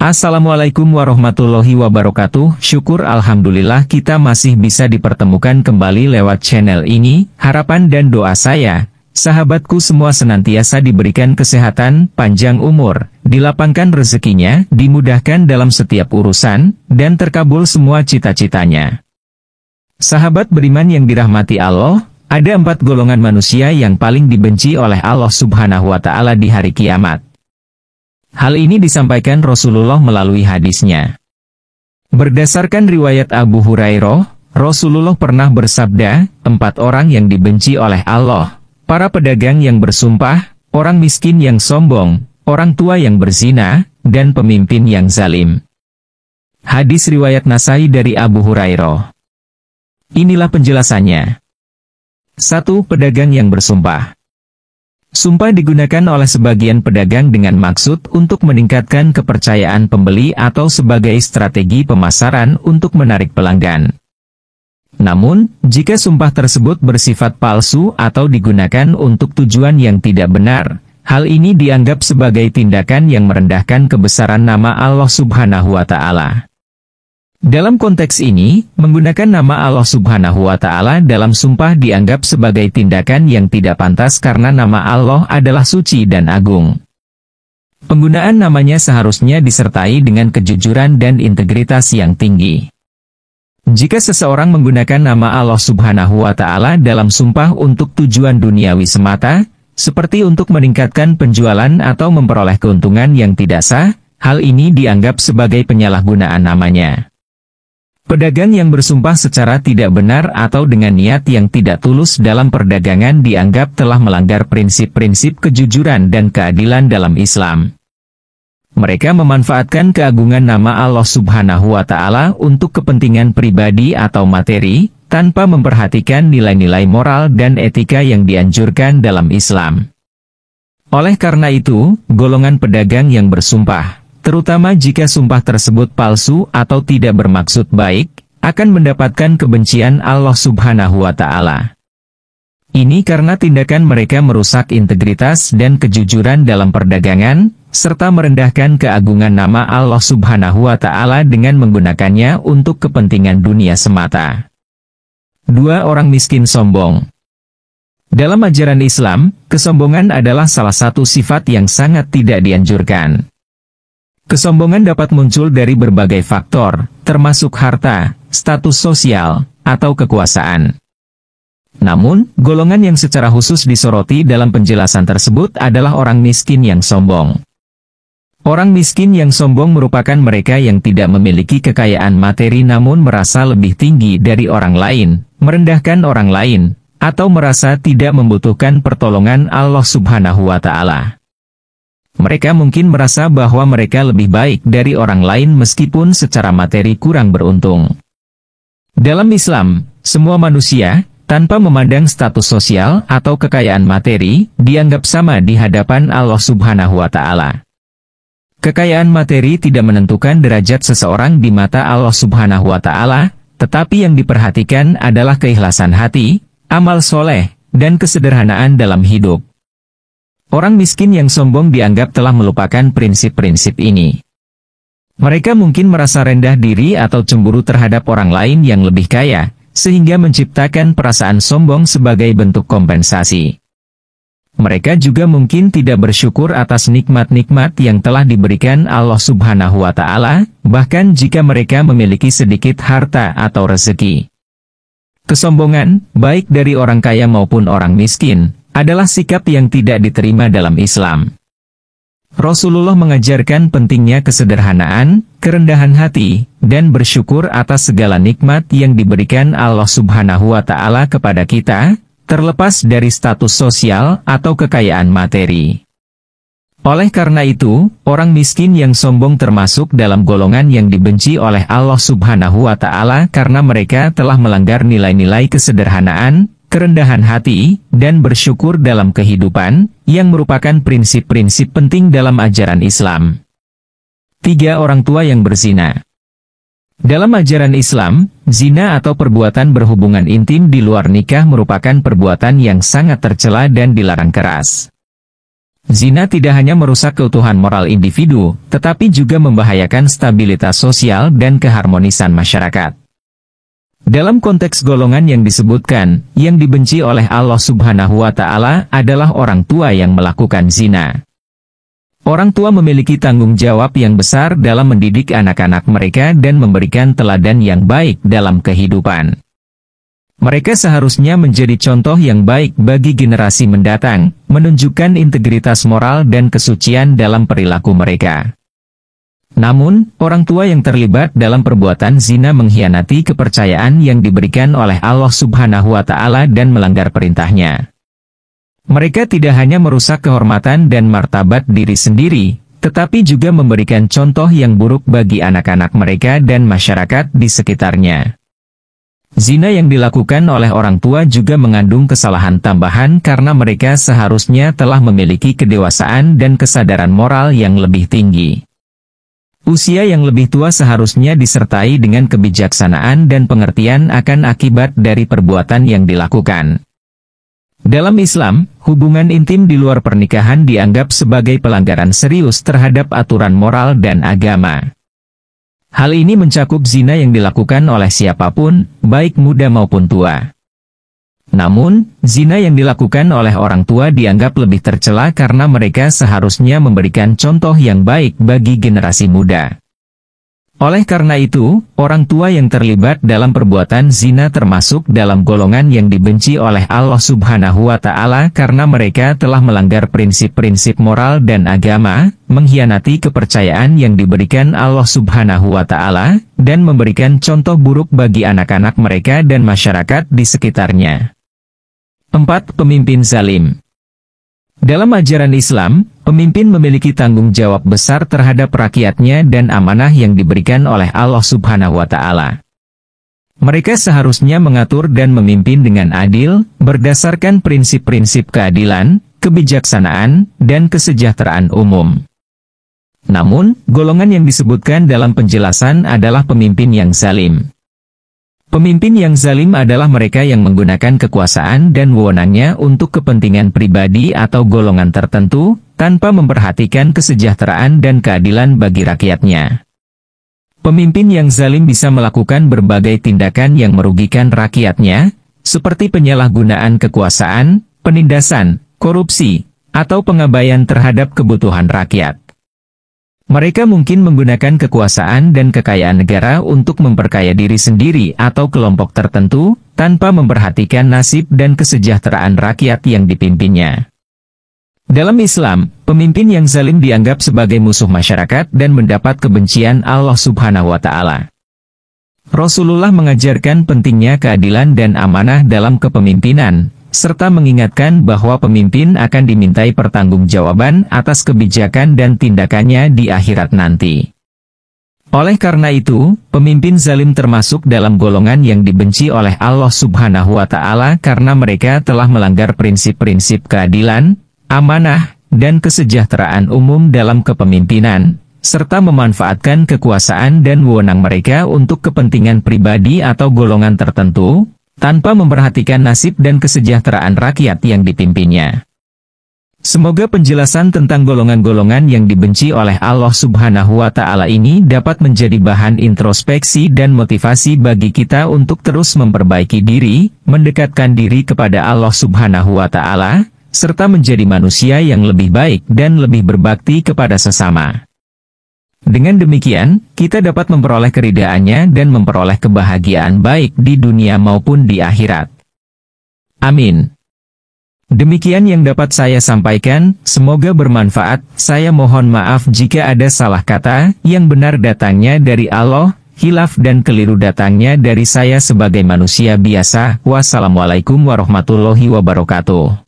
Assalamualaikum warahmatullahi wabarakatuh. Syukur alhamdulillah kita masih bisa dipertemukan kembali lewat channel ini. Harapan dan doa saya, sahabatku semua senantiasa diberikan kesehatan, panjang umur, dilapangkan rezekinya, dimudahkan dalam setiap urusan, dan terkabul semua cita-citanya. Sahabat beriman yang dirahmati Allah, ada 4 golongan manusia yang paling dibenci oleh Allah Subhanahu wa Ta'ala di hari kiamat. Hal ini disampaikan Rasulullah melalui hadisnya. Berdasarkan riwayat Abu Hurairah, Rasulullah pernah bersabda, 4 orang yang dibenci oleh Allah: para pedagang yang bersumpah, orang miskin yang sombong, orang tua yang berzina, dan pemimpin yang zalim. Hadis riwayat Nasai dari Abu Hurairah. Inilah penjelasannya. 1. Pedagang yang bersumpah. Sumpah digunakan oleh sebagian pedagang dengan maksud untuk meningkatkan kepercayaan pembeli atau sebagai strategi pemasaran untuk menarik pelanggan. Namun, jika sumpah tersebut bersifat palsu atau digunakan untuk tujuan yang tidak benar, hal ini dianggap sebagai tindakan yang merendahkan kebesaran nama Allah Subhanahu wa Ta'ala. Dalam konteks ini, menggunakan nama Allah Subhanahu wa Ta'ala dalam sumpah dianggap sebagai tindakan yang tidak pantas karena nama Allah adalah suci dan agung. Penggunaan namanya seharusnya disertai dengan kejujuran dan integritas yang tinggi. Jika seseorang menggunakan nama Allah Subhanahu wa Ta'ala dalam sumpah untuk tujuan duniawi semata, seperti untuk meningkatkan penjualan atau memperoleh keuntungan yang tidak sah, hal ini dianggap sebagai penyalahgunaan namanya. Pedagang yang bersumpah secara tidak benar atau dengan niat yang tidak tulus dalam perdagangan dianggap telah melanggar prinsip-prinsip kejujuran dan keadilan dalam Islam. Mereka memanfaatkan keagungan nama Allah Subhanahu wa Ta'ala untuk kepentingan pribadi atau materi, tanpa memperhatikan nilai-nilai moral dan etika yang dianjurkan dalam Islam. Oleh karena itu, golongan pedagang yang bersumpah, terutama jika sumpah tersebut palsu atau tidak bermaksud baik, akan mendapatkan kebencian Allah Subhanahu wa Ta'ala. Ini karena tindakan mereka merusak integritas dan kejujuran dalam perdagangan, serta merendahkan keagungan nama Allah Subhanahu wa Ta'ala dengan menggunakannya untuk kepentingan dunia semata. 2. Orang miskin sombong. Dalam ajaran Islam, kesombongan adalah salah satu sifat yang sangat tidak dianjurkan. Kesombongan dapat muncul dari berbagai faktor, termasuk harta, status sosial, atau kekuasaan. Namun, golongan yang secara khusus disoroti dalam penjelasan tersebut adalah orang miskin yang sombong. Orang miskin yang sombong merupakan mereka yang tidak memiliki kekayaan materi namun merasa lebih tinggi dari orang lain, merendahkan orang lain, atau merasa tidak membutuhkan pertolongan Allah Subhanahu wa Ta'ala. Mereka mungkin merasa bahwa mereka lebih baik dari orang lain meskipun secara materi kurang beruntung. Dalam Islam, semua manusia, tanpa memandang status sosial atau kekayaan materi, dianggap sama di hadapan Allah Subhanahu wa Ta'ala. Kekayaan materi tidak menentukan derajat seseorang di mata Allah Subhanahu wa Ta'ala, tetapi yang diperhatikan adalah keikhlasan hati, amal soleh, dan kesederhanaan dalam hidup. Orang miskin yang sombong dianggap telah melupakan prinsip-prinsip ini. Mereka mungkin merasa rendah diri atau cemburu terhadap orang lain yang lebih kaya, sehingga menciptakan perasaan sombong sebagai bentuk kompensasi. Mereka juga mungkin tidak bersyukur atas nikmat-nikmat yang telah diberikan Allah Subhanahu wa Ta'ala, bahkan jika mereka memiliki sedikit harta atau rezeki. Kesombongan, baik dari orang kaya maupun orang miskin, adalah sikap yang tidak diterima dalam Islam. Rasulullah mengajarkan pentingnya kesederhanaan, kerendahan hati, dan bersyukur atas segala nikmat yang diberikan Allah Subhanahu wa Ta'ala kepada kita, terlepas dari status sosial atau kekayaan materi. Oleh karena itu, orang miskin yang sombong termasuk dalam golongan yang dibenci oleh Allah Subhanahu wa Ta'ala karena mereka telah melanggar nilai-nilai kesederhanaan, kerendahan hati, dan bersyukur dalam kehidupan, yang merupakan prinsip-prinsip penting dalam ajaran Islam. 3. Orang tua yang berzina. Dalam ajaran Islam, zina atau perbuatan berhubungan intim di luar nikah merupakan perbuatan yang sangat tercela dan dilarang keras. Zina tidak hanya merusak keutuhan moral individu, tetapi juga membahayakan stabilitas sosial dan keharmonisan masyarakat. Dalam konteks golongan yang disebutkan, yang dibenci oleh Allah Subhanahu wa Ta'ala adalah orang tua yang melakukan zina. Orang tua memiliki tanggung jawab yang besar dalam mendidik anak-anak mereka dan memberikan teladan yang baik dalam kehidupan. Mereka seharusnya menjadi contoh yang baik bagi generasi mendatang, menunjukkan integritas moral dan kesucian dalam perilaku mereka. Namun, orang tua yang terlibat dalam perbuatan zina mengkhianati kepercayaan yang diberikan oleh Allah Subhanahu wa Ta'ala dan melanggar perintahnya. Mereka tidak hanya merusak kehormatan dan martabat diri sendiri, tetapi juga memberikan contoh yang buruk bagi anak-anak mereka dan masyarakat di sekitarnya. Zina yang dilakukan oleh orang tua juga mengandung kesalahan tambahan karena mereka seharusnya telah memiliki kedewasaan dan kesadaran moral yang lebih tinggi. Usia yang lebih tua seharusnya disertai dengan kebijaksanaan dan pengertian akan akibat dari perbuatan yang dilakukan. Dalam Islam, hubungan intim di luar pernikahan dianggap sebagai pelanggaran serius terhadap aturan moral dan agama. Hal ini mencakup zina yang dilakukan oleh siapapun, baik muda maupun tua. Namun, zina yang dilakukan oleh orang tua dianggap lebih tercela karena mereka seharusnya memberikan contoh yang baik bagi generasi muda. Oleh karena itu, orang tua yang terlibat dalam perbuatan zina termasuk dalam golongan yang dibenci oleh Allah Subhanahu wa Ta'ala karena mereka telah melanggar prinsip-prinsip moral dan agama, mengkhianati kepercayaan yang diberikan Allah Subhanahu wa Ta'ala, dan memberikan contoh buruk bagi anak-anak mereka dan masyarakat di sekitarnya. 4. Pemimpin zalim. Dalam ajaran Islam, pemimpin memiliki tanggung jawab besar terhadap rakyatnya dan amanah yang diberikan oleh Allah Subhanahu wa Ta'ala. Mereka seharusnya mengatur dan memimpin dengan adil, berdasarkan prinsip-prinsip keadilan, kebijaksanaan, dan kesejahteraan umum. Namun, golongan yang disebutkan dalam penjelasan adalah pemimpin yang zalim. Pemimpin yang zalim adalah mereka yang menggunakan kekuasaan dan wewenangnya untuk kepentingan pribadi atau golongan tertentu, tanpa memperhatikan kesejahteraan dan keadilan bagi rakyatnya. Pemimpin yang zalim bisa melakukan berbagai tindakan yang merugikan rakyatnya, seperti penyalahgunaan kekuasaan, penindasan, korupsi, atau pengabaian terhadap kebutuhan rakyat. Mereka mungkin menggunakan kekuasaan dan kekayaan negara untuk memperkaya diri sendiri atau kelompok tertentu, tanpa memperhatikan nasib dan kesejahteraan rakyat yang dipimpinnya. Dalam Islam, pemimpin yang zalim dianggap sebagai musuh masyarakat dan mendapat kebencian Allah Subhanahu wa Ta'ala. Rasulullah mengajarkan pentingnya keadilan dan amanah dalam kepemimpinan, serta mengingatkan bahwa pemimpin akan dimintai pertanggungjawaban atas kebijakan dan tindakannya di akhirat nanti. Oleh karena itu, pemimpin zalim termasuk dalam golongan yang dibenci oleh Allah Subhanahu wa Ta'ala karena mereka telah melanggar prinsip-prinsip keadilan, amanah, dan kesejahteraan umum dalam kepemimpinan, serta memanfaatkan kekuasaan dan wewenang mereka untuk kepentingan pribadi atau golongan tertentu, tanpa memperhatikan nasib dan kesejahteraan rakyat yang dipimpinnya. Semoga penjelasan tentang golongan-golongan yang dibenci oleh Allah Subhanahu wa Ta'ala ini dapat menjadi bahan introspeksi dan motivasi bagi kita untuk terus memperbaiki diri, mendekatkan diri kepada Allah Subhanahu wa Ta'ala, serta menjadi manusia yang lebih baik dan lebih berbakti kepada sesama. Dengan demikian, kita dapat memperoleh keridhaannya dan memperoleh kebahagiaan baik di dunia maupun di akhirat. Amin. Demikian yang dapat saya sampaikan, semoga bermanfaat. Saya mohon maaf jika ada salah kata, yang benar datangnya dari Allah, hilaf dan keliru datangnya dari saya sebagai manusia biasa. Wassalamualaikum warahmatullahi wabarakatuh.